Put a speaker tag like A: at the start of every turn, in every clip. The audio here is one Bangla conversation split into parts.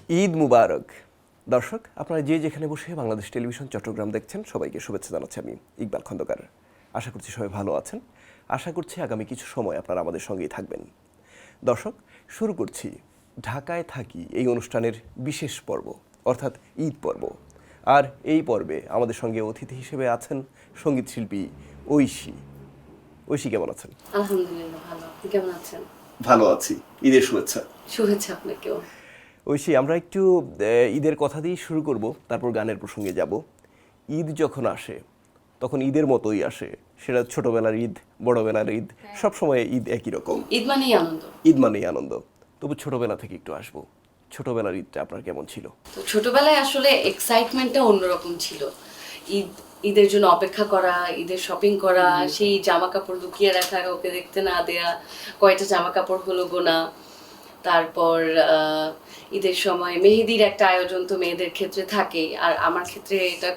A: ঈদ মুবারক। দর্শক, আপনারা যে যেখানে বসে বাংলাদেশ টেলিভিশন চট্টগ্রাম দেখছেন, সবাইকে শুভেচ্ছা জানাচ্ছি আমি ইকবাল খন্দকার। আশা করছি সবাই ভালো আছেন। আশা করছি আগামী কিছু সময় আপনারা আমাদের সঙ্গেই থাকবেন। দর্শক, শুরু করছি ঢাকায় থাকি এই অনুষ্ঠানের বিশেষ পর্ব, অর্থাৎ ঈদ পর্ব। আর এই পর্বে আমাদের সঙ্গে অতিথি হিসেবে আছেন সঙ্গীত শিল্পী ঐশী। ঐশী, কেমন আছেন?
B: আলহামদুলিল্লাহ ভালো। আপনি কেমন আছেন?
A: ভালো আছি। ঈদের শুভেচ্ছা।
B: শুভেচ্ছা আপনাকেও।
A: ঐশী, আমরা একটু ঈদের কথা দিয়ে শুরু করব, তারপর গানের প্রসঙ্গে যাব। ঈদ যখন আসে তখন ঈদের মতোই আসে, সেটা ছোটবেলার ঈদ, বড়বেলার ঈদ, সবসময় ঈদ একই রকম।
B: ঈদ মানেই আনন্দ।
A: ঈদ মানেই আনন্দ। তবু ছোটবেলা থেকে একটু আসবো, ছোটবেলার ঈদটা আপনার কেমন ছিল?
B: তো ছোটবেলায় আসলে এক্সাইটমেন্টটা অন্যরকম ছিল। ঈদ ঈদের জন্য অপেক্ষা করা, ঈদের শপিং করা, সেই জামা কাপড় লুকিয়ে রাখা, ওকে দেখতে না দেয়া, কয়টা জামা কাপড় হলো গোনা। তারপর ঈদের সময় মেহেদির একটা আয়োজন তো মেয়েদের ক্ষেত্রে থাকেই, আর আমার ক্ষেত্রে এটা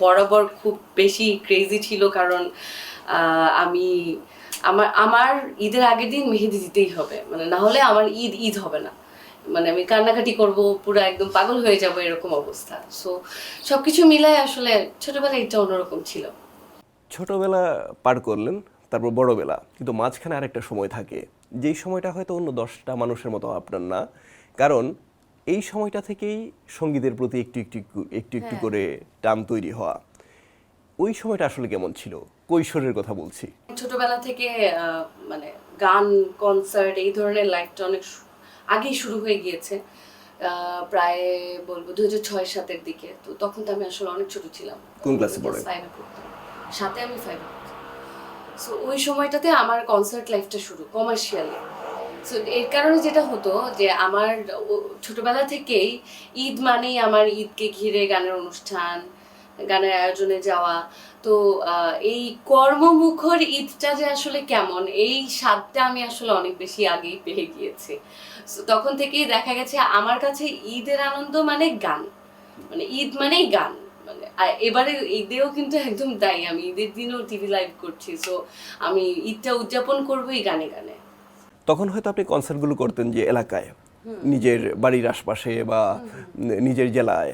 B: বরাবর খুব বেশি ক্রেজি ছিল, কারণ আমি আমার আমার ঈদের আগের দিন মেহেদি দিতেই হবে, মানে না হলে আমার ঈদ হবে না। মানে আমি কান্নাকাটি করব, পুরো একদম পাগল হয়ে যাব, এরকম অবস্থা। সো সবকিছু মিলায় আসলে ছোটবেলায় এটা অন্যরকম ছিল।
A: ছোটবেলা পার করলেন, তারপর বড়বেলা, কিন্তু মাঝখানে আরেকটা সময় থাকে, যেই সময়টা হয়তো অন্য 10টা মানুষের মতো আপনার না, কারণ এই সময়টা থেকেই সঙ্গীতের প্রতি একটু একটু একটু একটু করে টান তৈরি হওয়া। ওই সময়টা আসলে কেমন ছিল? কৈশোরের কথা বলছি।
B: ছোটবেলা থেকে মানে গান, কনসার্ট এই ধরনের লাইফটা অনেক আগেই শুরু হয়ে গিয়েছে। প্রায় বলবো 2006-07 দিকে। তো তখন তো আমি আসলে অনেক ছোট ছিলাম।
A: কোন ক্লাসে পড়েন?
B: 5-এ পড়তাম। 7-এ আমি 5-এ পড়তাম। সো ওই সময়টাতে আমার কনসার্ট লাইফটা শুরু কমার্শিয়ালি। সো এর কারণে যেটা হতো যে আমার ছোটবেলা থেকেই ঈদ মানেই আমার ঈদকে ঘিরে গানের অনুষ্ঠান, গানের আয়োজনে যাওয়া। তো এই কর্মমুখর ঈদটা যে আসলে কেমন, এই স্বাদটা আমি আসলে অনেক বেশি আগেই পেয়ে গিয়েছি। সো তখন থেকেই দেখা গেছে আমার কাছে ঈদের আনন্দ মানে গান, মানে ঈদ মানেই গান। মানে এবারে ঈদেও কিন্তু একদম তাই, আমি ঈদের দিনও টিভি লাইভ করছি। সো আমি ঈদটা উদযাপন করবোই গানে গানে।
A: তখন হয়তো আপনি কনসার্টগুলো করতেন যে এলাকায়, নিজের বাড়ির আশপাশে বা নিজের জেলায়,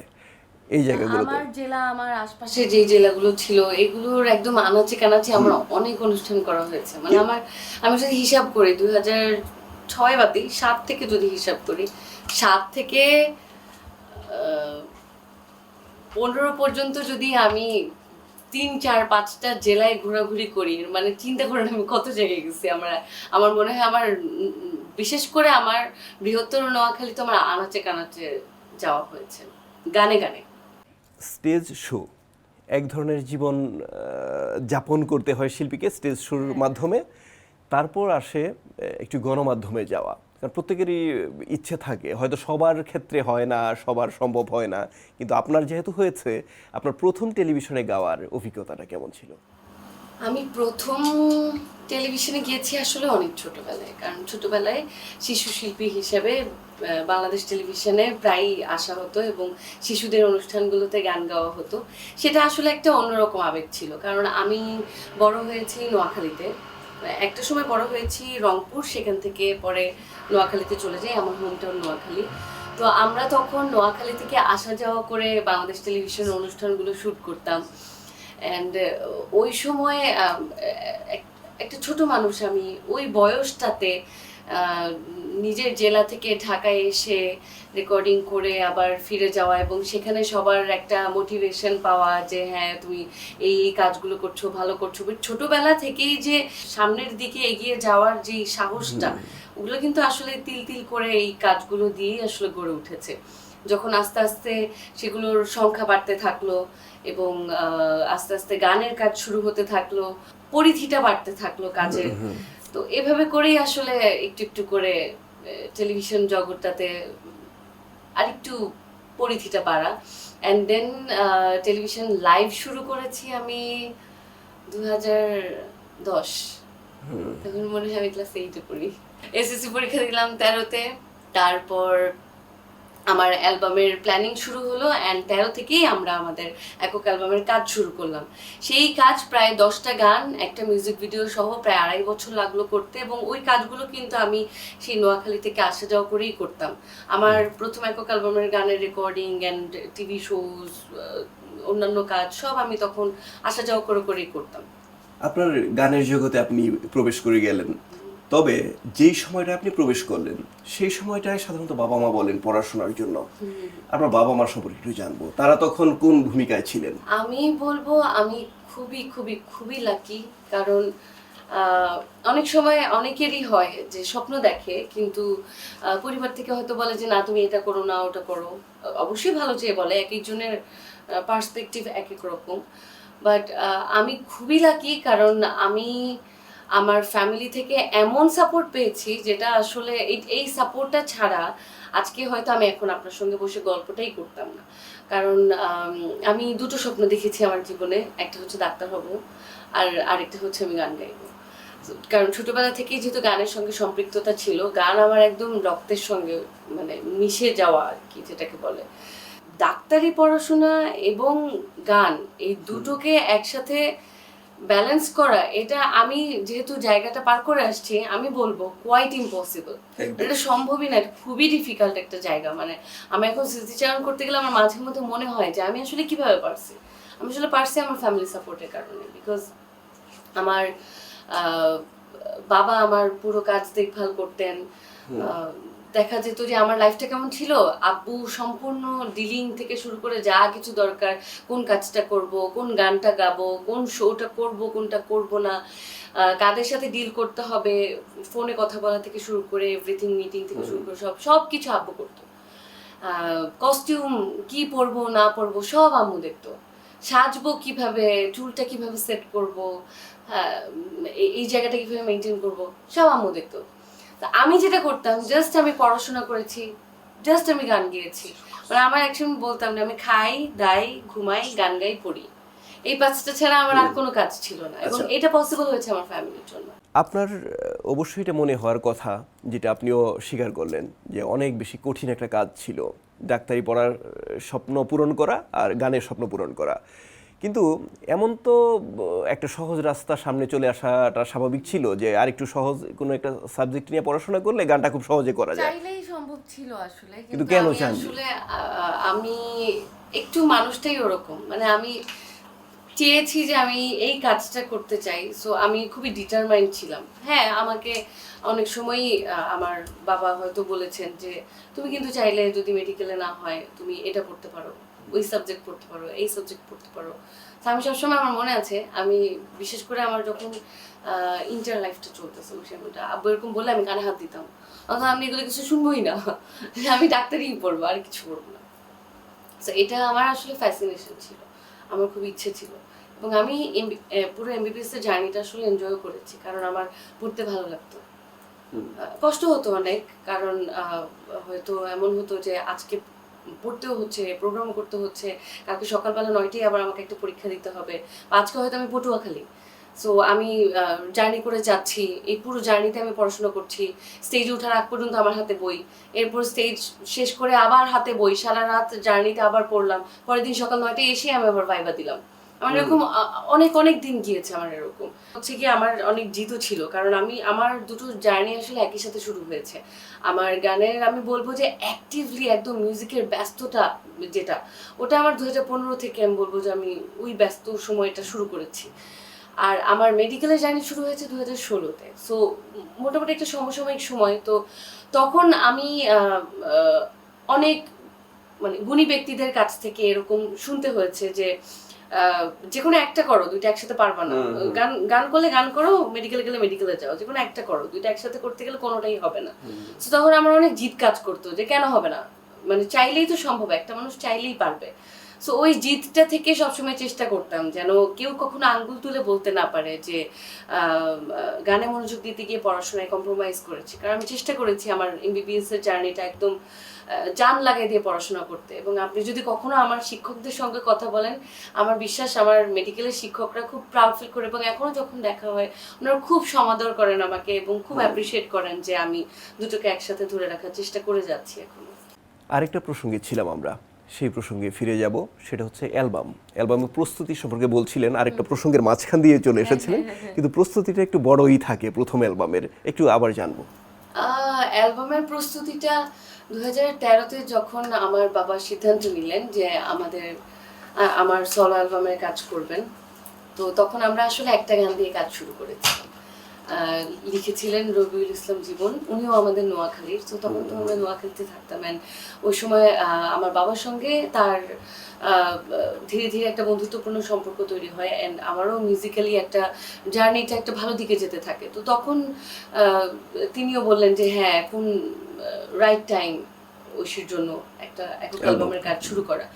A: এই জায়গাগুলোতে।
B: আমার জেলা, আমার আশপাশে যে জেলাগুলো ছিল এগুলোর একদম আনাচে কানাচে আমার অনেক অনুষ্ঠান করা হয়েছে। মানে আমি যদি হিসাব করি 2006 বাদে 7 থেকে যদি হিসাব করি, 7 থেকে 15 পর্যন্ত যদি আমি 3-4-5টা জেলায় ঘোরাঘুরি করি, মানে চিন্তা করেন আমি কত জায়গায় গেছি। আমার মনে হয় আমার বিশেষ করে আমার বৃহত্তর নোয়াখালী তো আমার আনাচে কানাচে যাওয়া হয়েছে গানে গানে।
A: স্টেজ শো এক ধরনের জীবন যাপন করতে হয় শিল্পীকে স্টেজ শোর মাধ্যমে। তারপর আসে একটু গণমাধ্যমে যাওয়া, কারণ প্রত্যেকেরই ইচ্ছে থাকে, হয়তো সবার ক্ষেত্রে হয় না, সবার সম্ভব হয় না, কিন্তু আপনার যেহেতু হয়েছে, আপনার প্রথম টেলিভিশনে গাওয়ার অভিজ্ঞতাটা কেমন ছিল?
B: আমি প্রথম টেলিভিশনে গিয়েছি আসলে অনেক ছোটবেলায়, কারণ ছোটবেলায় শিশু শিল্পী হিসেবে বাংলাদেশ টেলিভিশনে প্রায়ই আসা হতো এবং শিশুদের অনুষ্ঠানগুলোতে গান গাওয়া হতো। সেটা আসলে একটা অন্যরকম আবেগ ছিল, কারণ আমি বড় হয়েছি নোয়াখালীতে। একটা সময় বড় হয়েছি রংপুর, সেখান থেকে পরে নোয়াখালীতে চলে যাই, আমার হোমটাউন নোয়াখালী। তো আমরা তখন নোয়াখালী থেকে আসা যাওয়া করে বাংলাদেশ টেলিভিশনের অনুষ্ঠানগুলো শ্যুট করতাম। অ্যান্ড ওই সময় একটা ছোট মানুষ, আমি ওই বয়সটাতে নিজের জেলা থেকে ঢাকায় এসে রেকর্ডিং করে আবার ফিরে যাওয়া এবং সেখানে সবার একটা মোটিভেশন পাওয়া যে হ্যাঁ তুমি এই কাজগুলো করছো, ভালো করছো। ছোটবেলা থেকেই যে সামনের দিকে এগিয়ে যাওয়ার যে সাহসটা, ওগুলো কিন্তু আসলে তিল তিল করে এই কাজগুলো দিয়েই আসলে গড়ে উঠেছে। যখন আস্তে আস্তে সেগুলোর সংখ্যা বাড়তে থাকলো এবং আস্তে আস্তে গানের কাজ শুরু হতে থাকলো, পরিধিটা বাড়তে থাকলো কাজের। তো এভাবে করেই আসলে একটু একটু করে টেলিভিশন জগৎটাতে আরেকটু পরিধিটা বাড়া। অ্যান্ড দেন টেলিভিশন লাইভ শুরু করেছি আমি 2010। তখন মনে হয় আমি ক্লাস 8-এ পড়ি। এসএসসি পরীক্ষা দিলাম 13-তে। তারপর আমার অ্যালবামের প্ল্যানিং শুরু হলো অ্যান্ড 13 থেকেই আমরা আমাদের একক অ্যালবামের কাজ শুরু করলাম। সেই কাজ প্রায় 10টা গান, একটা মিউজিক ভিডিও সহ প্রায় 2.5 বছর লাগলো করতে, এবং ওই কাজগুলো কিন্তু আমি সেই নোয়াখালী থেকে আসা যাওয়া করেই করতাম। আমার প্রথম একক অ্যালবামের গানের রেকর্ডিং অ্যান্ড টিভি শোজ, অন্যান্য কাজ সব আমি তখন আসা যাওয়া করেই করতাম।
A: আপনার গানের জগতে আপনি প্রবেশ করে গেলেন, তবে যেই সময়টা আপনি প্রবেশ করলেন সেই সময়টায় সাধারণত বাবা মা বলেন পড়াশোনার জন্য। আপনার বাবা মা সম্পর্কে একটু জানবো, তারা তখন কোন ভূমিকায় ছিলেন?
B: আমি বলবো আমি খুবই খুবই খুবই লাকি, কারণ অনেক সময় অনেকেরই হয় যে স্বপ্ন দেখে কিন্তু পরিবার থেকে হয়তো বলে যে না তুমি এটা করো না ওটা করো। অবশ্যই ভালো চেয়ে বলে, এক একজনের পার্সপেক্টিভ এক এক রকম, বাট আমি খুবই লাকি কারণ আমি আমার ফ্যামিলি থেকে এমন সাপোর্ট পেয়েছি যেটা আসলে এই সাপোর্টটা ছাড়া আজকে হয়তো আমি এখন আপনার সঙ্গে বসে গল্পটাই করতাম না। কারণ আমি দুটো স্বপ্ন দেখেছি আমার জীবনে, একটা হচ্ছে ডাক্তার হব আর আরেকটা হচ্ছে আমি গান গাইবো। কারণ ছোটবেলা থেকেই যেহেতু গানের সঙ্গে সম্পৃক্ততা ছিল, গান আমার একদম রক্তের সঙ্গে মানে মিশে যাওয়া আর কি যেটাকে বলে। ডাক্তারি পড়াশোনা এবং গান এই দুটোকে একসাথে ব্যালেন্স করা, এটা আমি যেহেতু জায়গাটা পার করে আসছি আমি বলবো কোয়াইট ইম্পসিবল। এটা সম্ভবই না, এটা খুবই ডিফিকাল্ট একটা জায়গা। মানে আমি এখন স্মৃতিচারণ করতে গেলে আমার মাঝে মধ্যে মনে হয় যে আমি আসলে কিভাবে পারছি। আমি আসলে পারছি আমার ফ্যামিলি সাপোর্টের কারণে, বিকজ আমার বাবা আমার পুরো কাজ দেখভাল করতেন। দেখা যেত যে আমার লাইফটা কেমন ছিল, আব্বু সম্পূর্ণ ডিলিং থেকে শুরু করে যা কিছু দরকার, কোন কাজটা করব, কোন গানটা গাবো, কোন শোটা করব, কোনটা করব না, কাদের সাথে ডিল করতে হবে, ফোনে কথা বলা থেকে শুরু করে এভরিথিং, মিটিং থেকে শুরু করে সব কিছু আব্বু করতো। কস্টিউম কি পরবো না পরবো সব আম্মু দেখতো। সাজবো কিভাবে, চুলটা কিভাবে সেট করব, এই জায়গাটা কিভাবে মেনটেন করব, সব আম্মু দেখতো। আমি যেটা করতাম, জাস্ট আমি পড়াশোনা করেছি, জাস্ট আমি গান গেয়েছি। মানে আমার একসময় বলতাম না, আমি খাই দাই ঘুমাই গান গাই পড়ি, এই 5টা ছাড়া আমার আর কোনো কাজ ছিল না, এবং এটা পসিবল হয়েছে আমার ফ্যামিলির জন্য।
A: আপনার অবশ্যই এটা মনে হওয়ার কথা, যেটা আপনিও স্বীকার করলেন, যে অনেক বেশি কঠিন একটা কাজ ছিল ডাক্তারি পড়ার স্বপ্ন পূরণ করা আর গানের স্বপ্ন পূরণ করা। কিন্তু এমন তো একটা সহজ রাস্তা সামনে চলে আসাটা স্বাভাবিক ছিল, যে আরেকটু সহজ কোনো একটা সাবজেক্ট নিয়ে পড়াশোনা করলে গানটা খুব সহজে করা যায়।
B: চাইলেই সম্ভব ছিল আসলে,
A: কিন্তু কেন
B: আমি
A: চান?
B: আসলে আমি একটু মানুষটাই ওরকম, মানে আমি চেয়েছি যে আমি এই কাজটা করতে চাই, সো আমি খুবই ডিটারমাইন্ড ছিলাম। হ্যাঁ, আমাকে অনেক সময়ই আমার বাবা হয়তো বলেছেন যে তুমি কিন্তু চাইলে যদি মেডিকেলে না হয় তুমি এটা পড়তে পারো, ওই সাবজেক্ট পড়তে পারো, এই সাবজেক্ট পড়তে পারো। তো আমি সবসময়, আমার মনে আছে আমি বিশেষ করে আমার যখন ইন্টার লাইফটা চলতেছে ওই সময়টা আব্বু এরকম বলে আমি কানে হাত দিতাম, অথবা আমি এগুলো কিছু শুনবোই না, আমি ডাক্তারিই পড়বো আর কিছু করবো না। তো এটা আমার আসলে ফ্যাসিনেশন ছিল, আমার খুব ইচ্ছে ছিল, এবং আমি পুরো এমবিবিএস এর জার্নিটা আসলে এনজয় করেছি, কারণ আমার পড়তে ভালো লাগতো। কষ্ট হতো অনেক, কারণ হয়তো এমন হতো যে আজকে পড়তেও হচ্ছে, প্রোগ্রাম করতে হচ্ছে, কালকে সকালবেলা 9টায় আবার আমাকে একটা পরীক্ষা দিতে হবে, আজকে হয়তো আমি পটুয়াখালী, সো আমি জার্নি করে যাচ্ছি, এই পুরো জার্নিতে আমি পড়াশোনা করছি, স্টেজে ওঠার আগ পর্যন্ত আমার হাতে বই, এরপর স্টেজ শেষ করে আবার হাতে বই, সারা রাত জার্নিতে আবার পড়লাম, পরের দিন সকাল 9টায় এসে আমি আবার ভাইবা দিলাম। আমার এরকম অনেক অনেক দিন গিয়েছে। আমার এরকম হচ্ছে কি, আমার অনেক জিতও ছিল, কারণ আমার দুটো জার্নি আসলে একই সাথে শুরু হয়েছে। আমার গানের আমি বলবো যে অ্যাক্টিভলি একদম মিউজিকের ব্যস্ততা যেটা, ওটা আমার 2015 থেকে আমি বলবো যে আমি ওই ব্যস্ত সময়টা শুরু করেছি। আর আমার মেডিকেলের জার্নি শুরু হয়েছে 2016-তে, সো মোটামুটি একটা সমসাময়িক সময়। তো তখন আমি অনেক মানে গুণী ব্যক্তিদের কাছ থেকে এরকম শুনতে হয়েছে যে যে কোনো একটা করো, দুইটা একসাথে পারবা না, গান গান করলে গান করো, মেডিকেলে গেলে মেডিকেলে যাও, যে কোনো একটা করো, দুইটা একসাথে করতে গেলে কোনোটাই হবে না। তো তখন আমার অনেক জিদ কাজ করতো যে কেন হবে না, মানে চাইলেই তো সম্ভব, একটা মানুষ চাইলেই পারবে। সো ওই জিদটা থেকে সবসময় চেষ্টা করতাম যেন কেউ কখনো আঙ্গুল তুলে বলতে না পারে যে গানে মনোযোগ দিতে গিয়ে পড়াশোনায় কম্প্রোমাইজ করেছি, কারণ আমি চেষ্টা করেছি আমার এমবিবিএস এর জার্নিটা একদম জান লাগাই দিয়ে পড়াশোনা করতে। এবং আপনি যদি কখনো আমার শিক্ষকদের সঙ্গে কথা বলেন, আমার বিশ্বাস আমার মেডিকেলের শিক্ষকরা খুব প্রাউড ফিল করে, এবং এখনো যখন দেখা হয় ওনারা খুব সমাদর করেন আমাকে এবং খুব অ্যাপ্রিসিয়েট করেন যে আমি দুটোকে একসাথে ধরে রাখার চেষ্টা করে যাচ্ছি এখনো।
A: আরেকটা প্রসঙ্গে ছিলাম আমরা, সেই প্রসঙ্গে ফিরে যাব, সেটা হচ্ছে অ্যালবামের প্রস্তুতি সম্পর্কে বলছিলেন, আরেকটা প্রসঙ্গের মাঝখান দিয়ে চলে এসেছিলেন, কিন্তু প্রস্তুতিটা একটু বড়ই থাকে প্রথম অ্যালবামের, একটু আবার জানবো।
B: অ্যালবামের প্রস্তুতিটা 2013-তে যখন আমার বাবা সিদ্ধান্ত নিলেন যে আমার সলো অ্যালবামের কাজ করবেন, তো তখন আমরা আসলে একটা গান দিয়ে কাজ শুরু করেছিলাম। লিখেছিলেন রবিউল ইসলাম জীবন, উনিও আমাদের নোয়াখালীর, তো তখন তো আমরা নোয়াখালীতে থাকতাম। অ্যান্ড ওই সময় আমার বাবার সঙ্গে তার ধীরে ধীরে একটা বন্ধুত্বপূর্ণ সম্পর্ক তৈরি হয়, অ্যান্ড আমারও মিউজিক্যালি একটা জার্নিটা একটা ভালো দিকে যেতে থাকে। তো তখন তিনিও বললেন যে হ্যাঁ, এখন রাইট টাইম ঐশীর জন্য একটা একক অ্যালবামের কাজ শুরু করা।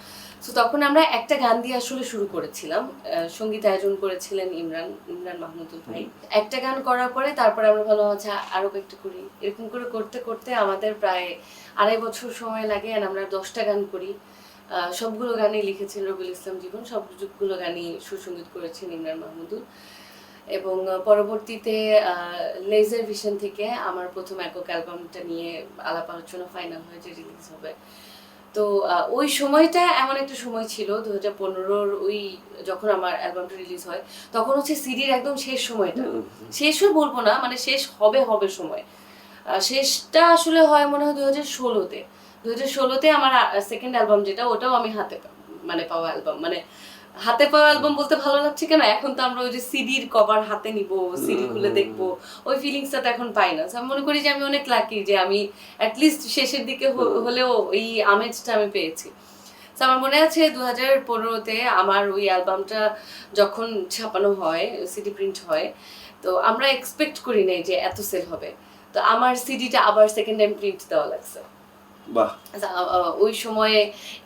B: তো তখন আমরা একটা গান দিয়ে আসলে শুরু করেছিলাম, সঙ্গীত আয়োজন করেছিলেন ইমরান মাহমুদুল ভাই। একটা গান করার পরে তারপরে আমরা ভালো আছে আরো একটা করি, এরকম করে করতে করতে আমাদের প্রায় 2.5 বছর সময় লাগে, আর আমরা 10টা গান করি। সবগুলো গানই লিখেছেন রবিউল ইসলাম জীবন, সবগুলো গানই সুসংগীত করেছেন ইমরান মাহমুদুল। এবং পরবর্তীতে লেজার ভিশন থেকে আমার প্রথম একক অ্যালবামটা নিয়ে আলাপ আলোচনা ফাইনাল হয়ে যে রিলিজ হবে। তো ওই সময়টা এমন একটা সময় ছিল 2015-র ওই যখন আমার অ্যালবামটা রিলিজ হয়, তখন হচ্ছে সিডির একদম শেষ সময়টা, শেষও বলবো না, মানে শেষ হবে সময়। শেষটা আসলে হয় মনে হয় 2016-তে আমার সেকেন্ড অ্যালবাম যেটা, ওটাও আমি পাওয়া অ্যালবাম, মানে হাতে পাওয়া অ্যালবাম বলতে ভালো লাগছে কেন, এখন তো আমরা ওই যে সিডির কভার হাতে নিব, সিডি খুলে দেখবো, ওই ফিলিংসটা তো এখন পাই না। আমি মনে করি যে আমি অনেক লাকি যে আমি অ্যাটলিস্ট শেষের দিকে হলেও এই আমেজটা আমি পেয়েছি। আমার মনে আছে 2015-তে আমার ওই অ্যালবামটা যখন ছাপানো হয়, সিডি প্রিন্ট হয়, তো আমরা এক্সপেক্ট করি নাই যে এত সেল হবে। তো আমার সিডিটা আবার সেকেন্ড টাইম প্রিন্ট দেওয়া লাগছে।
A: বাহ,
B: ওই সময়ে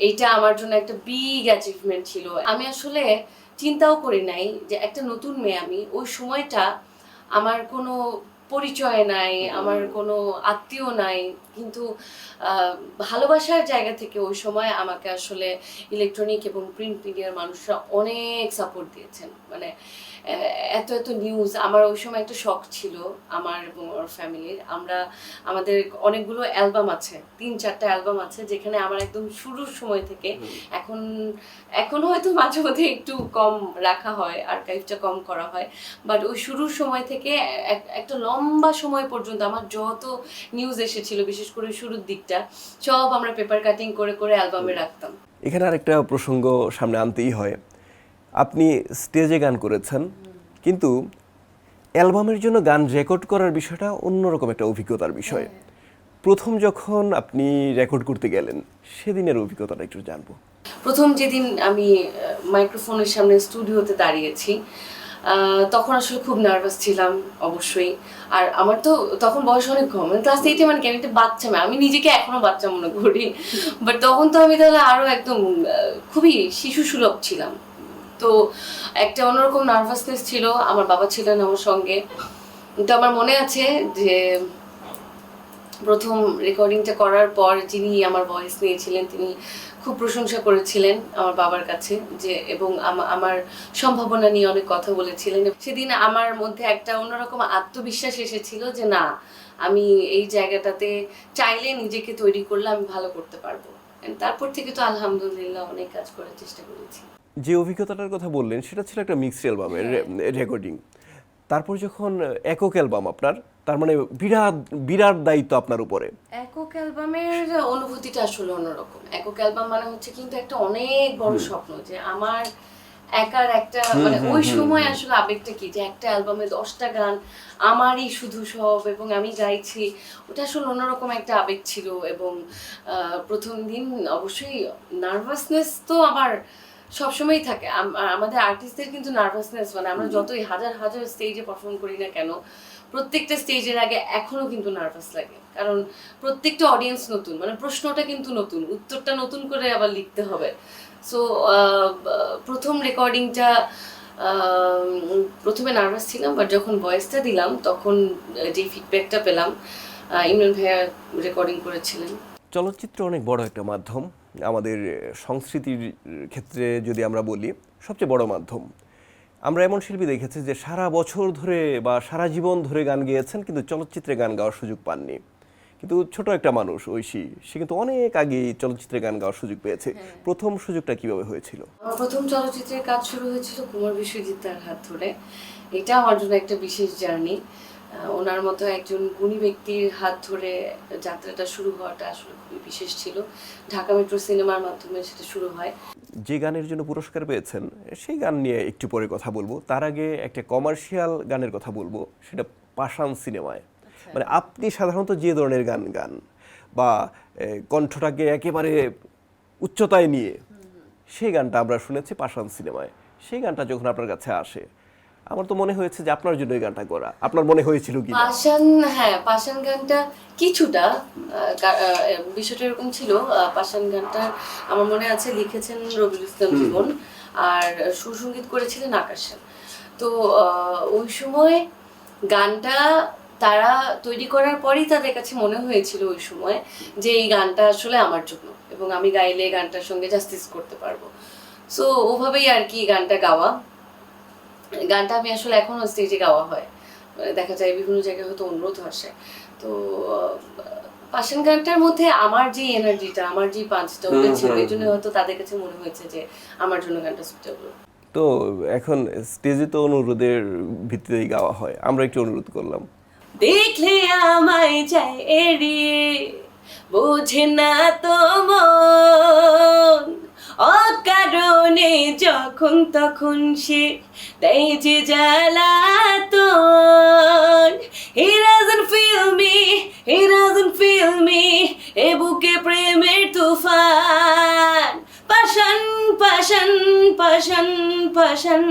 B: এইটা আমার জন্য একটা বিগ অ্যাচিভমেন্ট ছিল। আমি আসলে চিন্তাও করি নাই যে একটা নতুন মেয়ে, আমি ওই সময়টা আমার কোনো পরিচয় নাই, আমার কোনো আত্মীয় নাই, কিন্তু ভালোবাসার জায়গা থেকে ওই সময় আমাকে আসলে ইলেকট্রনিক এবং প্রিন্ট মিডিয়ার মানুষরা অনেক সাপোর্ট দিয়েছেন। মানে এত এত নিউজ, আমার ওই সময় একটা শখ ছিল আমার এবং আমার ফ্যামিলির। আমাদের অনেকগুলো অ্যালবাম আছে, 3-4টা অ্যালবাম আছে, যেখানে আমার একদম শুরুর সময় থেকে এখন হয়তো মাঝে মধ্যে একটু কম রাখা হয়, আর্কাইভটা কম করা হয়, বাট ওই শুরুর সময় থেকে একটা লম্বা সময় পর্যন্ত আমার যত নিউজ এসেছিল, বিশেষ করে শুরুর দিকটা, সব আমরা পেপার কাটিং করে করে অ্যালবামে রাখতাম।
A: এখানে আরেকটা প্রসঙ্গ সামনে আনতেই হয়, আপনি স্টেজে গান করেছেন, কিন্তু অ্যালবামের জন্য গান রেকর্ড করার বিষয়টা অন্যরকম একটা অভিজ্ঞতার বিষয়। প্রথম যখন আপনি রেকর্ড করতে গেলেন, সেদিনের অভিজ্ঞতাটা একটু জানবো।
B: প্রথম যেদিন আমি মাইক্রোফোনের সামনে স্টুডিওতে দাঁড়িয়েছি, তখন আসলে খুব নার্ভাস ছিলাম অবশ্যই। আর আমার তো তখন বয়স অনেক কম, মানে ক্লাস 8-এ, মানে আমি একটা বাচ্চা মেয়ে, আমি নিজেকে এখনো বাচ্চা মনে করি, বাট তখন তো আমি তাহলে আরো একদম খুবই শিশু সুলভ ছিলাম। তো একটা অন্যরকম নার্ভাসনেস ছিল। আমার বাবা ছিলেন আমার সঙ্গে। তো আমার মনে আছে যে প্রথম রেকর্ডিংটা করার পর যিনি আমার ভয়েস নিয়েছিলেন, তিনি খুব প্রশংসা করেছিলেন আমার বাবার কাছে, যে এবং আমার সম্ভাবনা নিয়ে অনেক কথা বলেছিলেন। সেদিন আমার মধ্যে একটা অন্যরকম আত্মবিশ্বাস এসেছিল যে না, আমি এই জায়গাটাতে চাইলে নিজেকে তৈরি করলে আমি ভালো করতে পারবো। তারপর থেকে তো আলহামদুলিল্লাহ অনেক কাজ করার চেষ্টা করেছি।
A: যে অভিজ্ঞতাটার কথা বললেন সেটা ছিল একটা মিক্সড অ্যালবামের রেকর্ডিং। তারপর যখন একক অ্যালবাম আপনার, তার মানে বিরাট বিরাট দায়িত্ব আপনার উপরে।
B: একক অ্যালবামের অনুভূতিটা আসলে অন্যরকম। একক অ্যালবাম মানে হচ্ছে কিন্তু একটা অনেক বড় স্বপ্ন, যে আমার একার একটা, মানে ওই সময় আসলে আবেগটা কি, যে একটা অ্যালবামে 10টা গান আমারই শুধু সব, এবং আমি গাইছি, ওটা আসলে অন্যরকম একটা আবেগ ছিল। এবং প্রথম দিন অবশ্যই নার্ভাসনেস তো আমার সবসময়ই থাকে। আমাদের আর্টিস্টদের কিন্তু নার্ভাসনেস, মানে আমরা যতই হাজার হাজার স্টেজে পারফর্ম করি না কেন, প্রত্যেকটা স্টেজের আগে এখনো কিন্তু নার্ভাস লাগে, কারণ প্রত্যেকটা অডিয়েন্স নতুন, মানে প্রশ্নটা কিন্তু নতুন, উত্তরটা নতুন করে আবার লিখতে হবে। সো প্রথম রেকর্ডিংটা প্রথমে নার্ভাস ছিলাম, বাট যখন ভয়েসটা দিলাম তখন যে ফিডব্যাকটা পেলাম, ইমরান ভাইয়া রেকর্ডিং করেছিলেন।
A: চলচ্চিত্র অনেক বড় একটা মাধ্যম, আমাদের সংস্কৃতির ক্ষেত্রে যদি আমরা বলি সবচেয়ে বড় মাধ্যম। আমরা এমন শিল্পী দেখেছি যে সারা বছর ধরে বা সারা জীবন ধরে গান গেয়েছেন, কিন্তু চলচ্চিত্রে গান গাওয়ার সুযোগ পাননি। কিন্তু ছোট একটা মানুষ ঐশী, সে কিন্তু অনেক আগে চলচ্চিত্রে গান গাওয়ার সুযোগ পেয়েছে। প্রথম সুযোগটা কিভাবে হয়েছিল?
B: আমার প্রথম চলচ্চিত্রের কাজ শুরু হয়েছিল কুমার বিশ্বজিৎ তার হাত ধরে। এটা আমার জন্য একটা বিশেষ জার্নি। ওনার মতো একজন গুণী ব্যক্তির হাত ধরে যাত্রাটা শুরু হওয়াটা আসলে খুবই বিশেষ ছিল। ঢাকা মেট্রো সিনেমার মাধ্যমে সেটা শুরু হয়।
A: যে গানের জন্য পুরস্কার পেয়েছেন সেই গান নিয়ে একটু পরে কথা বলবো, তার আগে একটা কমার্শিয়াল গানের কথা বলবো, সেটা পাষাণ সিনেমায়। মানে আপনি সাধারণত যে ধরনের গান গান বা কণ্ঠটাকে একেবারে উচ্চতায় নিয়ে, সেই গানটা আমরা শুনেছি পাষাণ সিনেমায়। সেই গানটা যখন আপনার কাছে আসে, আমার তো মনে হয়েছে যে আপনার জন্য এই গানটা করা। আপনার মনে হয়েছিল কি?
B: পাষাণ গানটা কিছুটা বিষয়টা এরকম ছিল। পাষাণ গানটা আমার মনে আছে লিখেছেন রবিউল ইসলাম জীবন, আর সুরসঙ্গীত করেছিলেন আকাশ সেন। তো ওই সময় গানটা তারা তৈরি করার পরই তাদের কাছে মনে হয়েছিল ওই সময় যে এই গানটা আসলে আমার জন্য, এবং আমি গাইলে গানটার সঙ্গে জাস্টিস করতে পারবো। সো ওভাবেই আর কি গানটা গাওয়া। গানটা আমি আসলে এখনো স্টেজে গাওয়া হয়, মানে দেখা যায় বিভিন্ন জায়গায় হয়তো অনুরোধ আসে। তো পাষাণ গানটার মধ্যে আমার যে এনার্জিটা, আমার যে পাঁচটা ওটা ছিল, এই জন্য হয়তো তাদের কাছে মনে হয়েছে যে আমার জন্য গানটা সুইটেবল।
A: তো এখন স্টেজে তো অনুরোধের ভিত্তিতেই গাওয়া হয়, আমরা একটু অনুরোধ করলাম।
B: দেখলে আমায় যায় এড়িয়ে, বোঝে না তো মন, অকারণে যখন তখন সে দেয় যে জ্বালাতন। He doesn't feel me, he doesn't feel me, এ বুকে প্রেমের তুফান। পাষাণ পাষাণ পাষাণ পাষাণ,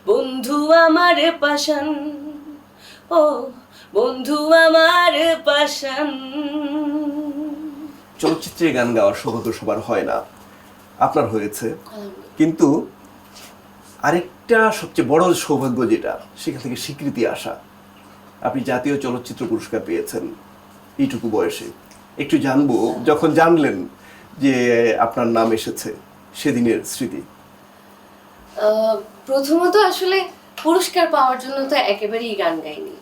B: বন্ধু আমার পাষাণ, ও বন্ধু আমার পাষাণ।
A: চলচ্চিত্রে গান গাওয়ার সৌভাগ্য সবার হয় না, আপনার হয়েছে। কিন্তু আরেকটা সবচেয়ে বড় সৌভাগ্য যেটা, সেখান থেকে স্বীকৃতি আসা। আপনি জাতীয় চলচ্চিত্র পুরস্কার পেয়েছেন এইটুকু বয়সে। একটু জানবো, যখন জানলেন যে আপনার নাম এসেছে, সেদিনের স্মৃতি।
B: প্রথমত আসলে পুরস্কার পাওয়ার জন্য তো একেবারেই গান গাইনি।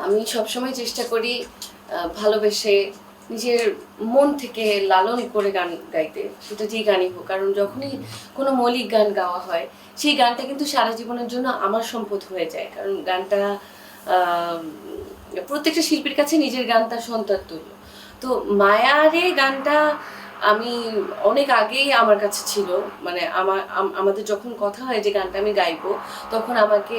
B: আমি সবসময় চেষ্টা করি ভালোবেসে নিজের মন থেকে লালন করে গান গাইতে, সেটা যেই গানই হোক। কারণ যখনই কোনো মৌলিক গান গাওয়া হয়, সেই গানটা কিন্তু সারা জীবনের জন্য আমার সম্পদ হয়ে যায়। কারণ গানটা প্রত্যেকটা শিল্পীর কাছে নিজের গান তার সন্তান তুল্য। তো মায়ারে গানটা আমি অনেক আগেই আমার কাছে ছিল, মানে আমাদের যখন কথা হয় যে গানটা আমি গাইবো, তখন আমাকে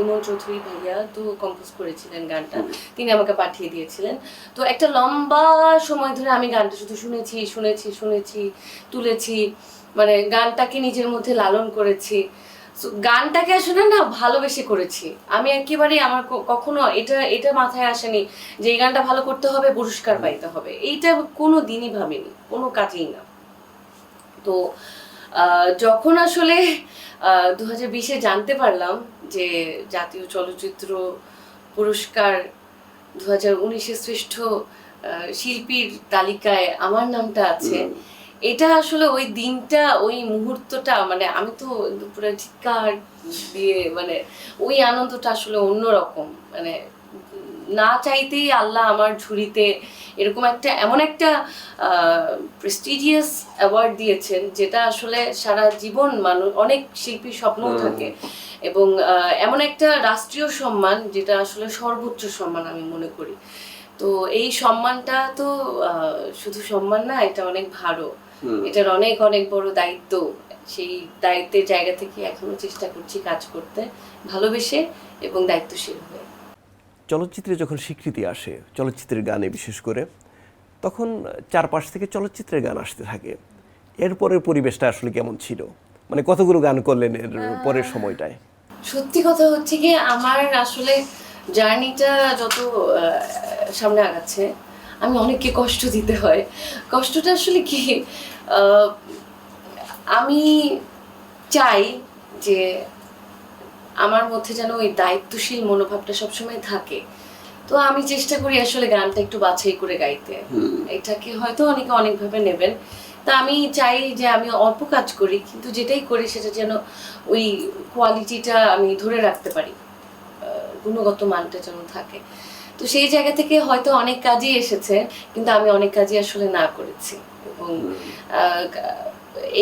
B: ইমন চৌধুরী ভাইয়া তো কম্পোজ করেছিলেন গানটা, তিনি আমাকে পাঠিয়ে দিয়েছিলেন। তো একটা লম্বা সময় ধরে আমি গানটা শুধু শুনেছি শুনেছি শুনেছি, তুলেছি, মানে গানটাকে নিজের মধ্যে লালন করেছি। গানটাকে আসলে না ভালোবেসে করেছি আমি একেবারেই। আমার কখনো এটা মাথায় আসেনি যে এই গানটা ভালো করতে হবে, পুরস্কার পাইতে হবে, এইটা কোনো দিনই ভাবিনি, কোনো কাজেই না। তো যখন আসলে 2020-এ জানতে পারলাম যে জাতীয় চলচ্চিত্র পুরস্কার 2019-এ শ্রেষ্ঠ শিল্পীর তালিকায় আমার নামটা আছে, এটা আসলে ওই দিনটা, ওই মুহূর্তটা, মানে আমি তো পুরো চিৎকার দিয়ে, মানে ওই আনন্দটা আসলে অন্যরকম। মানে না চাইতেই আল্লাহ আমার ঝুড়িতে এরকম এমন একটা প্রেস্টিজিয়াস অ্যাওয়ার্ড দিয়েছেন, যেটা আসলে সারা জীবন মানুষ, অনেক শিল্পীর স্বপ্নও থাকে, এবং এমন একটা রাষ্ট্রীয় সম্মান যেটা আসলে সর্বোচ্চ সম্মান আমি মনে করি। তো এই সম্মানটা তো শুধু সম্মান না, এটা অনেক ভালো, এটার অনেক অনেক বড় দায়িত্ব। সেই দায়িত্বের জায়গা থেকে এখনো চেষ্টা করছি কাজ করতে, ভালোবেসে এবং দায়িত্বশীল হয়ে।
A: চলচ্চিত্রে যখন স্বীকৃতি আসে, চলচ্চিত্রের গানে বিশেষ করে, তখন চারপাশ থেকে চলচ্চিত্রের গান আসতে থাকে। এরপরের পরিবেশটা আসলে কেমন ছিল? মানে কতগুলো গান করলেন এর পরের সময়টায়?
B: সত্যি কথা হচ্ছে কি, আমার আসলে জার্নিটা যত সামনে আগাচ্ছে, আমি অনেককে কষ্ট দিতে হয়। কষ্টটা আসলে কি, আমি চাই যে আমার মধ্যে যেন ওই দায়িত্বশীল মনোভাবটা সবসময় থাকে। তো আমি চেষ্টা করি আসলে গানটা একটু বাছাই করে গাইতে। এটাকে হয়তো অনেকে অনেকভাবে নেবেন, তা আমি চাই যে আমি অল্প কাজ করি, কিন্তু যেটাই করি সেটা যেন ওই কোয়ালিটিটা আমি ধরে রাখতে পারি, গুণগত মানটা যেন থাকে। তো সেই জায়গা থেকে হয়তো অনেক কাজই এসেছে, কিন্তু আমি অনেক কাজই আসলে না করেছি। এবং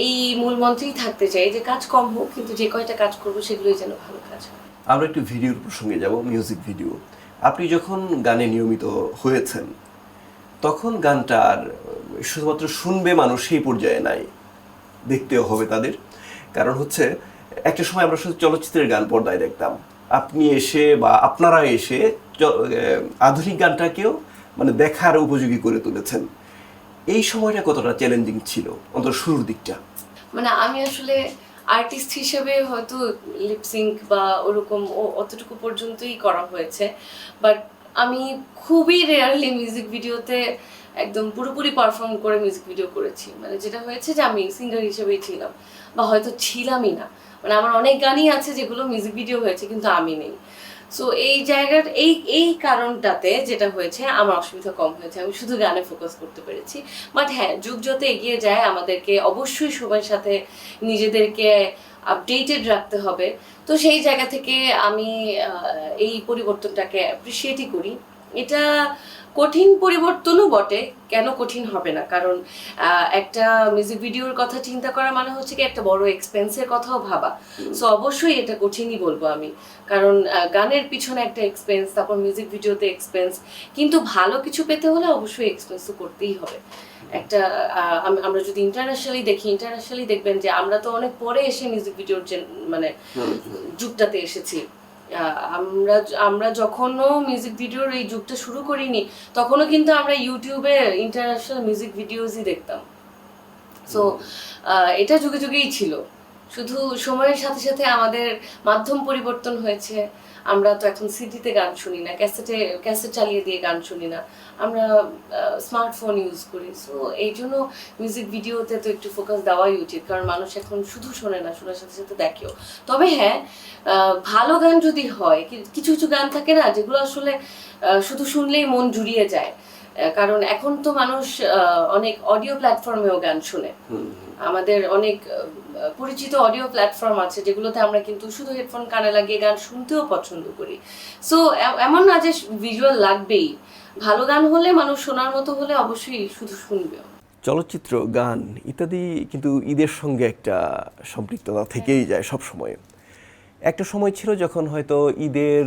B: এই মূল মন্ত্রেই থাকতে চাই যে কাজ কম হোক, কিন্তু যে কয়টা কাজ করবো সেগুলোই যেন ভালো কাজ হয়।
A: আমরা একটু ভিডিওর প্রসঙ্গে যাব, মিউজিক ভিডিও। আপনি যখন গানে নিয়মিত হয়েছেন তখন গানটা আর শুধুমাত্র শুনবে মানুষ সেই পর্যায়ে নাই, দেখতেও হবে তাদের। কারণ হচ্ছে একটা সময় আমরা শুধু চলচ্চিত্রের গান পর্দায় দেখতাম, আপনি এসে বা আপনারা এসে আধুনিক গানটাকেও মানে দেখার উপযোগী করে তুলেছেন। এই সময়টা কতটা চ্যালেঞ্জিং ছিল, অন্তত শুরুর দিকটা?
B: মানে আমি আসলে আর্টিস্ট হিসেবে হয়তো লিপসিঙ্ক বা ওরকম অতটুকু পর্যন্তই করা হয়েছে, বাট আমি খুবই রেয়ারলি মিউজিক ভিডিওতে একদম পুরোপুরি পারফর্ম করে মিউজিক ভিডিও করেছি। মানে যেটা হয়েছে যে আমি সিঙ্গার হিসেবেই ছিলাম, বা হয়তো ছিলামই না। মানে আমার অনেক গানই আছে যেগুলো মিউজিক ভিডিও হয়েছে কিন্তু আমি নেই। সো এই জায়গার এই কারণটাতে যেটা হয়েছে আমার অসুবিধা কম হয়েছে, আমি শুধু গানে ফোকাস করতে পেরেছি। বাট হ্যাঁ, যুগ যত এগিয়ে যায় আমাদেরকে অবশ্যই সময়ের সাথে নিজেদেরকে আপডেটেড রাখতে হবে। তো সেই জায়গা থেকে আমি এই পরিবর্তনটাকে অ্যাপ্রিসিয়েটই করি। এটা কঠিন পরিবর্তনও বটে, কেন কঠিন হবে না? কারণ একটা মিউজিক ভিডিওর কথা চিন্তা করা মানে হচ্ছে কি একটা বড় এক্সপেন্সের কথাও ভাবা। সো অবশ্যই এটা কঠিনই বলবো আমি, কারণ গানের পিছনে একটা এক্সপেন্স, তারপর মিউজিক ভিডিওতে এক্সপেন্স। কিন্তু ভালো কিছু পেতে হলে অবশ্যই এক্সপেন্স তো করতেই হবে। একটা আমরা যদি ইন্টারন্যাশনালি দেখবেন যে আমরা তো অনেক পরে এসে মিউজিক ভিডিওর মানে যুগটাতে এসেছি। আমরা আমরা যখনও মিউজিক ভিডিওর এই যুগটা শুরু করিনি তখনও কিন্তু আমরা ইউটিউবে ইন্টারন্যাশনাল মিউজিক ভিডিওসই দেখতাম। সো এটা যুগে যুগেই ছিল, শুধু সময়ের সাথে সাথে আমাদের মাধ্যম পরিবর্তন হয়েছে। আমরা তো এখন সিডিতে গান শুনি না, ক্যাসেট চালিয়ে দিয়ে গান শুনি না, আমরা স্মার্টফোন ইউজ করি। সো এই জন্য মিউজিক ভিডিওতে তো একটু ফোকাস দেওয়াই উচিত, কারণ মানুষ এখন শুধু শোনে না, শোনার সাথে সাথে দেখেও। তবে হ্যাঁ, ভালো গান যদি হয়, কিছু কিছু গান থাকে না যেগুলো আসলে শুধু শুনলেই মন জুড়িয়ে যায়। কারণ এখন তো মানুষ অনেক অডিও প্ল্যাটফর্মেও গান শুনে। আমাদের অনেক পরিচিত অডিও প্ল্যাটফর্ম আছে যেগুলোতে আমরা কিন্তু শুধু হেডফোন কানে লাগিয়ে গান শুনতেও পছন্দ করি। সো এমন না যে ভিজুয়াল লাগবেই, ভালো গান হলে, মানুষ শোনার মতো হলে অবশ্যই শুধু শুনবে।
A: চলচ্চিত্র, গান ইত্যাদি কিন্তু ঈদের সঙ্গে একটা সম্পৃক্ততা থেকেই যায় সব সময়। একটা সময় ছিল যখন হয়তো ঈদের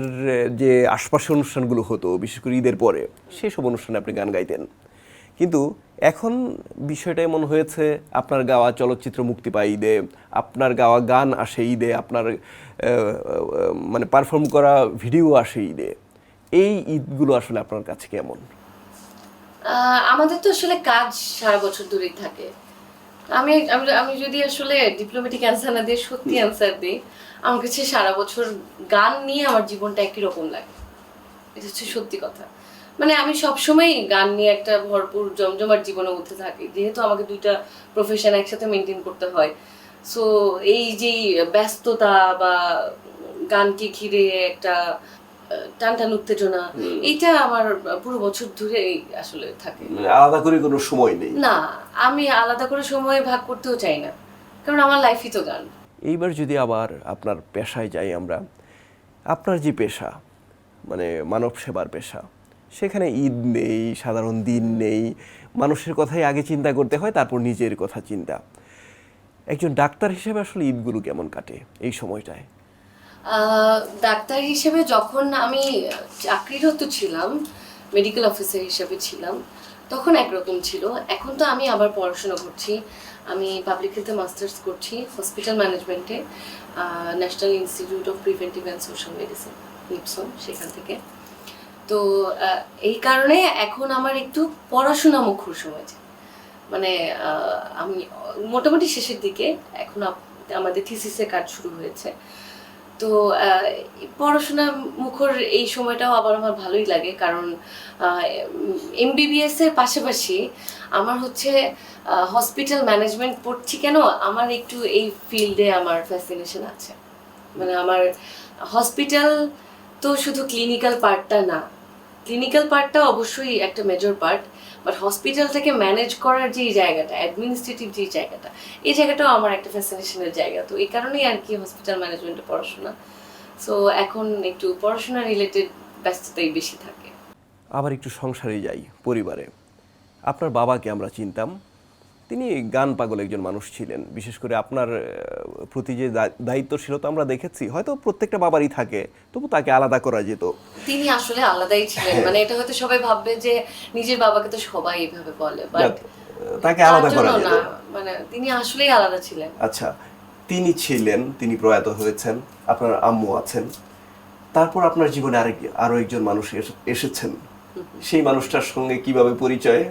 A: যে আশপাশের অনুষ্ঠানগুলো হতো, বিশেষ করে ঈদের পরে, সেসব অনুষ্ঠানে আপনি গান গাইতেন। কিন্তু এখন বিষয়টা এমন হয়েছে, আপনার গাওয়া চলচ্চিত্র মুক্তি পায় ঈদে, আপনার গাওয়া গান আসে ঈদে, আপনার মানে পারফর্ম করা ভিডিও আসে ঈদে। এই ঈদগুলো আসলে আপনার কাছে কেমন?
B: আমাদের তো আসলে কাজ সারা বছর ধরেই থাকে। আমি আমি আমি যদি আসলে ডিপ্লোম্যাটিক অ্যান্সার না দিয়ে সত্যি অ্যান্সার দিই, আমার কাছে সারা বছর গান নিয়ে আমার জীবনটা একই রকম লাগে। এটা হচ্ছে সত্যি কথা। মানে আমি সবসময় গান নিয়ে একটা ভরপুর জমজমাট জীবনের মধ্যে থাকি, যেহেতু আমাকে দুইটা প্রফেশন একসাথে মেনটেন করতে হয়। সো এই যে ব্যস্ততা বা গানকে ঘিরে একটা টানটান উত্তেজনা, এইটা আমার পুরো বছর ধরে আসলে থাকে।
A: আলাদা করে কোনো সময় নেই?
B: না, আমি আলাদা করে সময় ভাগ করতেও চাই না, কারণ আমার লাইফই তো গান।
A: এইবার যদি আবার আপনার পেশায় যাই আমরা, আপনার যে পেশা মানে মানব সেবার পেশা, সেখানে ঈদ নেই, সাধারণ দিন নেই, মানুষের কথাই আগে চিন্তা করতে হয়, তারপর নিজের কথা চিন্তা। একজন ডাক্তার হিসেবে আসলে ঈদগুলো কেমন কাটে এই সময়টায়?
B: ডাক্তার হিসেবে যখন আমি চাকরিরত ছিলাম, মেডিকেল অফিসার হিসেবে ছিলাম, তখন একরকম ছিল। এখন তো আমি আবার পড়াশোনা করছি, আমি পাবলিক হেলথে মাস্টার্স করছি হসপিটাল ম্যানেজমেন্টে, national institute of preventive and social medicine, NIPSOM, সেখান থেকে। তো এই কারণে এখন আমার একটু পড়াশোনা মুখর সময় যায়। মানে আমি মোটামুটি শেষের দিকে, এখন আমাদের থিসিসের কাজ শুরু হয়েছে। তো পড়াশোনা মুখর এই সময়টাও আবার আমার ভালোই লাগে, কারণ এমবিবিএস এর পাশাপাশি আমার হচ্ছে হসপিটাল ম্যানেজমেন্ট পড়ছি কেন, আমার একটু এই ফিল্ডে আমার ফ্যাসিনেশন আছে। মানে আমার হসপিটাল তো শুধু ক্লিনিক্যাল পার্টটা না, ক্লিনিক্যাল পার্টটা অবশ্যই একটা মেজর পার্ট, বাট হসপিটালটাকে ম্যানেজ করার যে জায়গাটা, অ্যাডমিনিস্ট্রেটিভ যে জায়গাটা, এই জায়গাটাও আমার একটা ফ্যাসিনেশনের জায়গা। তো এই কারণেই আর কি হসপিটাল ম্যানেজমেন্টে পড়াশোনা। সো এখন একটু পড়াশোনা রিলেটেড ব্যস্ততাই বেশি থাকে।
A: আবার একটু সংসারে যাই, পরিবারে। আপনার বাবাকে আমরা চিনতাম, তিনি গান পাগল একজন মানুষ ছিলেন। বিশেষ করে আপনার প্রতি যে দায়িত্বশীলতা আমরা দেখেছি, হয়তো প্রত্যেকটা বাবারই থাকে, তবু তাকে আলাদা করা যেত।
B: তিনি আসলে আলাদাই ছিলেন, মানে এটা হয়তো সবাই ভাববে যে নিজের বাবাকে তো সবাই এইভাবে বলে, বাট
A: তাকে আলাদা করা যেত
B: না, মানে তিনি আসলেই আলাদা ছিলেন।
A: আচ্ছা, তিনি ছিলেন, তিনি প্রয়াত হয়েছেন, আপনার আম্মু আছেন, তারপর আপনার জীবনে আরো একজন মানুষ এসেছেন। সেই মানুষটার সঙ্গে কিভাবে পরিচয়,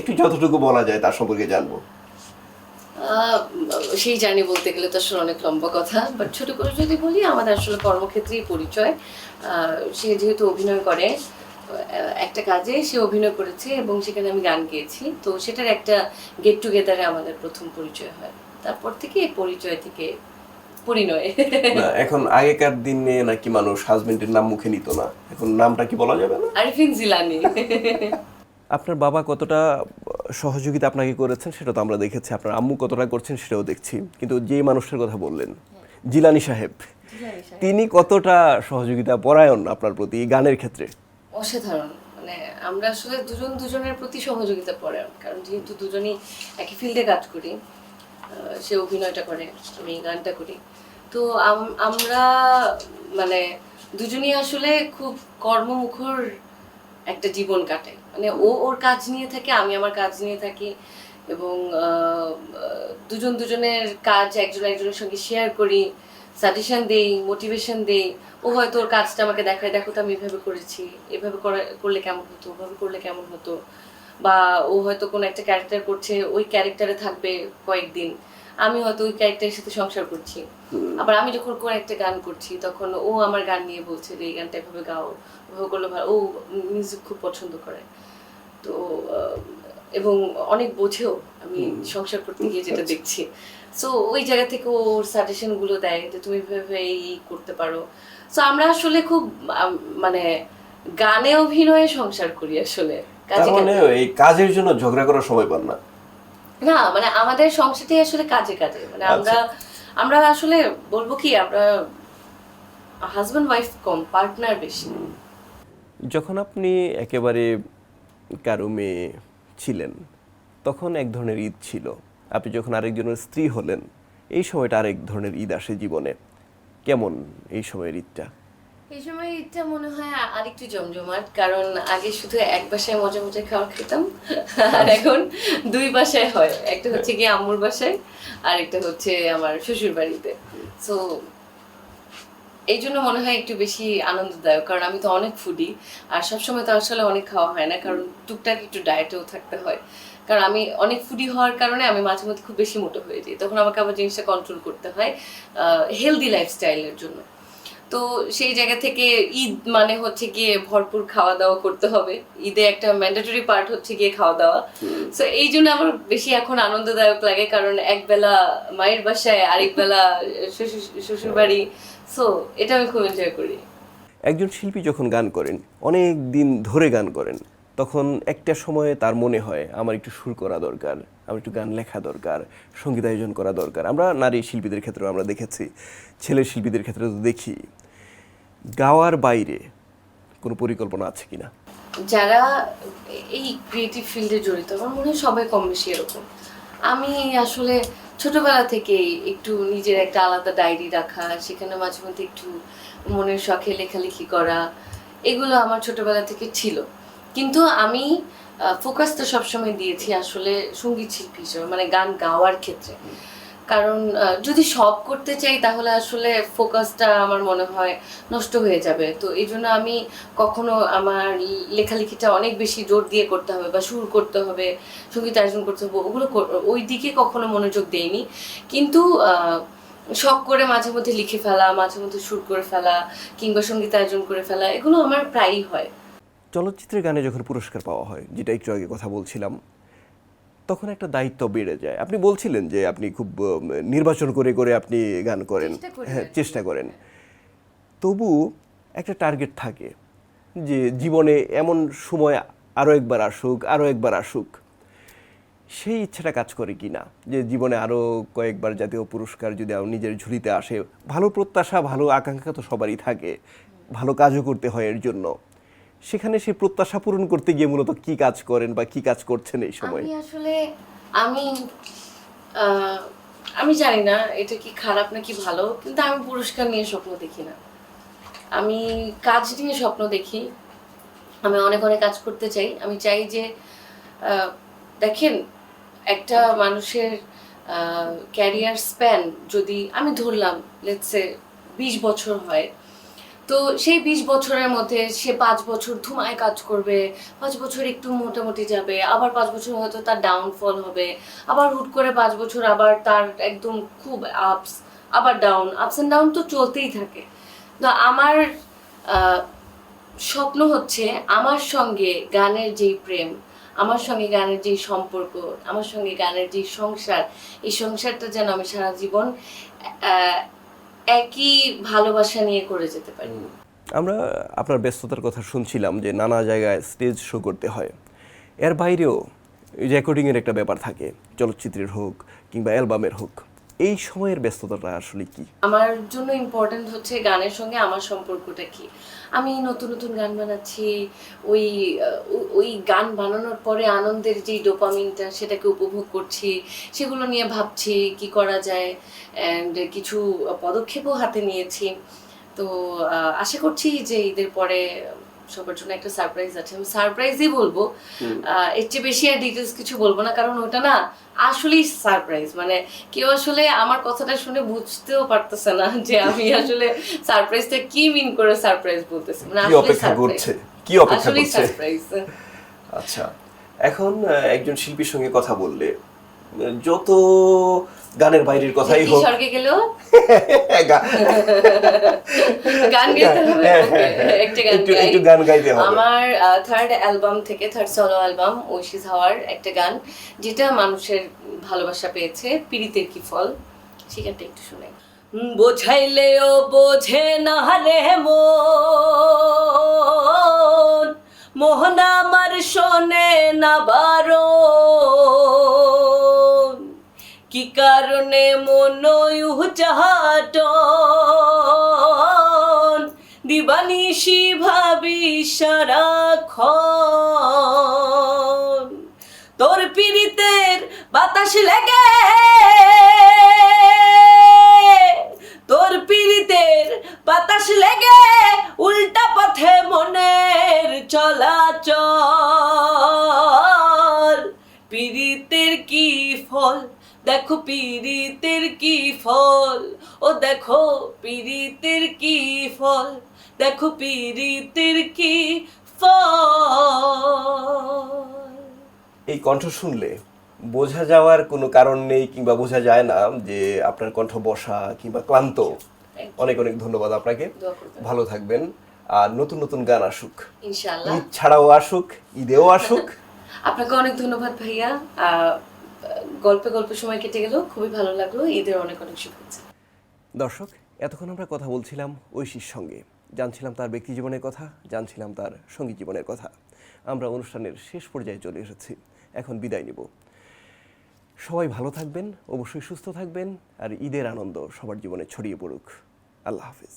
A: একটু যতটুকু বলা যায় তার সম্পর্কে জানবো।
B: সেই জার্নি বলতে গেলে তো আসলে অনেক লম্বা কথা, বাট ছোট করে যদি বলি, আমাদের আসলে কর্মক্ষেত্রেই পরিচয়। সে যেহেতু অভিনয় করে, একটা কাজে সে অভিনয় করেছে এবং সেখানে আমি গান গেয়েছি, তো সেটার একটা গেট টুগেদারে আমাদের প্রথম পরিচয় হয়। তারপর থেকে এই পরিচয় থেকে পরিণয়।
A: না, এখন আগেকার দিনে নাকি মানুষ হাজবেন্ডের নাম মুখে নিত না, এখন নামটা কি বলা যাবে না?
B: আরিফিন জিলানি।
A: আপনার বাবা কতটা সহযোগিতা আপনাকে করেছেন সেটা তো আমরা দেখেছি, আপনার আম্মু কতটা করছেন সেটাও দেখছি, কিন্তু যে মানুষটার কথা বললেন, জিলানি সাহেব, তিনি কতটা সহযোগিতা পরায়ণ আপনার প্রতি এই গানের ক্ষেত্রে?
B: অসাধারণ, মানে আমরা আসলে দুজন দুজনের প্রতি সহযোগিতা পরায়ণ, কারণ যেহেতু দুজনই একই ফিল্ডে কাজ করি। সে অভিনয়টা করে, আমি গানটা করি, তো আমরা মানে দুজনই আসলে খুব কর্মমুখর একটা জীবন কাটাই। মানে ও ওর কাজ নিয়ে থাকে, আমি আমার কাজ নিয়ে থাকি, এবং দুজন দুজনের কাজ একজন একজনের সঙ্গে শেয়ার করি, সাজেশন দেই, মোটিভেশন দেই। ও হয়তো ওর কাজটা আমাকে দেখায়, দেখো তো আমি এভাবে করেছি, এভাবে করলে কেমন হতো, ওভাবে করলে কেমন হতো। বা ও হয়তো কোনো একটা ক্যারেক্টার করছে, ওই ক্যারেক্টারে থাকবে কয়েকদিন, আমি হয়তো ওই ক্যারেক্টারের সাথে সংসার করছি। আবার আমি যখন কোনো একটা গান করছি, তখন ও আমার গান নিয়ে বলছে যে এই গানটা এভাবে গাও, এভাবে করলে ভালো। ও মিউজিক খুব পছন্দ করে, তো এবং অনেক বোঝেও, আমি সংসার করতে গিয়ে যেটা দেখছি। সো ওই জায়গা থেকে ওর সাজেশনগুলো দেয় যে তুমি এভাবে এই করতে পারো। সো আমরা আসলে খুব মানে গানে অভিনয়ে সংসার করি আসলে।
A: তার মানে এই কাজের জন্য ঝগড়া করার সময় পান না?
B: না, মানে আমাদের সংসারটাই আসলে কাজে কাজে, মানে আমরা আসলে বলবো কি, আমরা হাজব্যান্ড ওয়াইফ কম, পার্টনার বেশি।
A: যখন আপনি একেবারে কারো মেয়ে ছিলেন, তখন এক ধরনের ঈদ ছিল। আপনি যখন আরেকজনের স্ত্রী হলেন, এই সময়টা আরেক ধরনের ঈদ আসে জীবনে। কেমন এই সময়ের ঈদটা?
B: এই সময় ঈদটা মনে হয় আরেকটু জমজমাট, কারণ আগে শুধু এক বাসায় মজা মজা খাবার খেতাম, আর এখন দুই বাসায় হয়। একটা হচ্ছে গিয়ে আম্মুর বাসায়, আর একটা হচ্ছে আমার শ্বশুর বাড়িতে। সো এই জন্য মনে হয় একটু বেশি আনন্দদায়ক, কারণ আমি তো অনেক ফুডি, আর সবসময় তো আসলে অনেক খাওয়া হয় না, কারণ টুকটাক একটু ডায়েটেও থাকতে হয়। কারণ আমি অনেক ফুডি হওয়ার কারণে আমি মাঝে মধ্যে খুব বেশি মোটা হয়ে যাই, তখন আমাকে আবার জিনিসটা কন্ট্রোল করতে হয় হেলদি লাইফস্টাইলের জন্য। তো সেই জায়গা থেকে ঈদ মানে হচ্ছে গিয়ে ভরপুর খাওয়া দাওয়া করতে হবে। ঈদে একটা ম্যান্ডেটরি পার্ট হচ্ছে গিয়ে খাওয়া দাওয়া। সো এই জন্য আমার বেশি এখন আনন্দদায়ক লাগে, কারণ একবেলা মায়ের বাসায়, আরেক বেলা শ্বশুর বাড়ি। সো এটা আমি খুব এনজয় করি।
A: একজন শিল্পী যখন গান করেন, অনেক দিন ধরে গান করেন, তখন একটা সময়ে তার মনে হয় আমার একটু সুর করা দরকার, আমার একটু গান লেখা দরকার, সঙ্গীত আয়োজন করা দরকার। আমরা নারী শিল্পীদের ক্ষেত্রেও আমরা দেখেছি, ছেলে শিল্পীদের ক্ষেত্রে তো দেখি। গাওয়ার বাইরে কোনো পরিকল্পনা আছে কিনা?
B: যারা এই ক্রিয়েটিভ ফিল্ডে জড়িত, আমার মনে হয় সবাই কম বেশি এরকম। আমি আসলে ছোটবেলা থেকেই একটু নিজের একটা আলাদা ডায়েরি রাখা, সেখানে মাঝে মধ্যে একটু মনের শখে লেখালেখি করা, এগুলো আমার ছোটবেলা থেকে ছিল। কিন্তু আমি ফোকাসটা সবসময় দিয়েছি আসলে সঙ্গীত শিল্পী হিসেবে, মানে গান গাওয়ার ক্ষেত্রে। কারণ যদি সব করতে চাই তাহলে আসলে ফোকাসটা আমার মনে হয় নষ্ট হয়ে যাবে। তো এই জন্য আমি কখনো আমার লেখালেখিটা অনেক বেশি জোর দিয়ে করতে হবে বা সুর করতে হবে, সঙ্গীত আয়োজন করতে হবে, ওগুলো ওই দিকে কখনো মনোযোগ দেইনি। কিন্তু শখ করে মাঝে মধ্যে লিখে ফেলা, মাঝে মধ্যে সুর করে ফেলা, কিংবা সঙ্গীত আয়োজন করে ফেলা, এগুলো আমার প্রায়ই হয়।
A: চলচ্চিত্রের গানে যখন পুরস্কার পাওয়া হয়, যেটা একটু আগে কথা বলছিলাম, তখন একটা দায়িত্ব বেড়ে যায়। আপনি বলছিলেন যে আপনি খুব নির্বাচন করে করে আপনি গান করেন, হ্যাঁ চেষ্টা করেন, তবু একটা টার্গেট থাকে যে জীবনে এমন সময় আরও একবার আসুক, আরও একবার আসুক। সেই ইচ্ছাটা কাজ করে কি না, যে জীবনে আরও কয়েকবার জাতীয় পুরস্কার যদি নিজের ঝুলিতে আসে? ভালো প্রত্যাশা, ভালো আকাঙ্ক্ষা তো সবারই থাকে, ভালো কাজও করতে হয় এর জন্য। সেখানে সেই প্রত্যাশা পূরণ করতে গিয়ে মূলত কি কাজ করেন বা কি কাজ করছেন এই সময়?
B: আমি আসলে আমি আহ, আমি জানি না এটা কি খারাপ নাকি ভালো, কিন্তু আমি পুরস্কার নিয়ে স্বপ্ন দেখি না। আমি কাজ নিয়ে স্বপ্ন দেখি। আমি অনেক অনেক কাজ করতে চাই। আমি চাই যে আহ, দেখেন, একটা মানুষের ক্যারিয়ার স্প্যান যদি আমি ধরলাম লেটস সে 20 বছর হয়, তো সেই 20 বছরের মধ্যে সে 5 বছর ধুমায় কাজ করবে, 5 বছর একটু মোটামুটি যাবে, আবার 5 বছর হয়তো তার ডাউনফল হবে, আবার হুট করে 5 বছর আবার তার একদম খুব আপস, আবার ডাউন, আপস অ্যান্ড ডাউন তো চলতেই থাকে। তো আমার আহ, স্বপ্ন হচ্ছে আমার সঙ্গে গানের যেই প্রেম, আমার সঙ্গে গানের যেই সম্পর্ক, আমার সঙ্গে গানের যেই সংসার, এই সংসারটা যেন আমি সারা জীবন আহ, একই ভালোবাসা নিয়ে করে যেতে পারি।
A: আমরা আপনার ব্যস্ততার কথা শুনছিলাম যে নানা জায়গায় স্টেজ শো করতে হয়, এর বাইরেও রেকর্ডিংয়ের একটা ব্যাপার থাকে, চলচ্চিত্রের হোক কিংবা অ্যালবামের হোক। এই সময়ের ব্যস্ততাটা আসলে কি?
B: আমার জন্য ইম্পর্টেন্ট হচ্ছে গানের সঙ্গে আমার সম্পর্কটা কি। আমি নতুন নতুন গান বানাচ্ছি, ওই ওই গান বানানোর পরে আনন্দের যেই ডোপামিনটা সেটাকে উপভোগ করছি, সেগুলো নিয়ে ভাবছি কি করা যায়, অ্যান্ড কিছু পদক্ষেপও হাতে নিয়েছি। তো আশা করছি যে ঈদের পরে সবার জন্য একটা সারপ্রাইজ আছে। আমি সারপ্রাইজই বলবো, এর চেয়ে বেশি আর ডিটেলস কিছু বলবো না, কারণ ওটা না আসলেই সারপ্রাইজ। মানে কেউ আসলে আমার কথাটা শুনে বুঝতেও পারতেছে না যে আমি আসলে সারপ্রাইজটা কি মিন করে সারপ্রাইজ বলতেছি। মানে
A: কি
B: আসলে
A: অপেক্ষা
B: সারপ্রাইজ,
A: করছে? কি অপেক্ষা
B: আসলেই
A: করছে?
B: সারপ্রাইজ।
A: আচ্ছা, এখন একজন শিল্পীর সঙ্গে কথা বললে যত গানের বাইরের কথাই হোক,
B: স্বর্গে গেলেও গান গাইতে হবে। Okay, একটা গান গাই।
A: একটু গান গাইতে হবে।
B: আমার থার্ড অ্যালবাম থেকে, থার্ড সোলো অ্যালবাম ঐশিস হাওয়ার একটা গান, যেটা মানুষের ভালোবাসা পেয়েছে, পীড়িতের কি ফল, সেখানটা একটু শুনে। বোঝাইলেও বোঝে না রে মন, মোহন আমার শোনে না বারণ, কি কারণে মন উচাটন, দিবানিশি ভাবি সারাক্ষণ, তোর পীড়িতের বাতাস লেগে, তোর পীড়িতের বাতাস লেগে, উল্টা পথে মনের চলাচল, পীড়িতের কি ফল দেখো, পীড়িতের কি ফল, ও দেখো পীড়িতের কি ফল, দেখো পীড়িতের কি ফল।
A: এই কণ্ঠ শুনলে বোঝা যাওয়ার কোনো কারণ নেই কিংবা বোঝা যায় না যে আপনার কণ্ঠ বসা কিংবা ক্লান্ত। অনেক অনেক ধন্যবাদ আপনাকে,
B: দোয়া করবেন।
A: ভালো থাকবেন। আর নতুন নতুন গান আসুক,
B: ইনশাআল্লাহ।
A: ঈদ ছাড়াও আসুক, ঈদেও আসুক।
B: আপনাকে অনেক ধন্যবাদ ভাইয়া। গল্পে গল্পে সময় কেটে গেল, খুবই ভালো লাগলো। ঈদের অনেক অনেক শুভেচ্ছা।
A: দর্শক, এতক্ষণ আমরা কথা বলছিলাম ঐশীর সঙ্গে, জানছিলাম তার ব্যক্তি জীবনের কথা, জানছিলাম তার সঙ্গীত জীবনের কথা। আমরা অনুষ্ঠানের শেষ পর্যায়ে চলে এসেছি, এখন বিদায় নিব। সবাই ভালো থাকবেন, অবশ্যই সুস্থ থাকবেন, আর ঈদের আনন্দ সবার জীবনে ছড়িয়ে পড়ুক। আল্লাহ হাফিজ।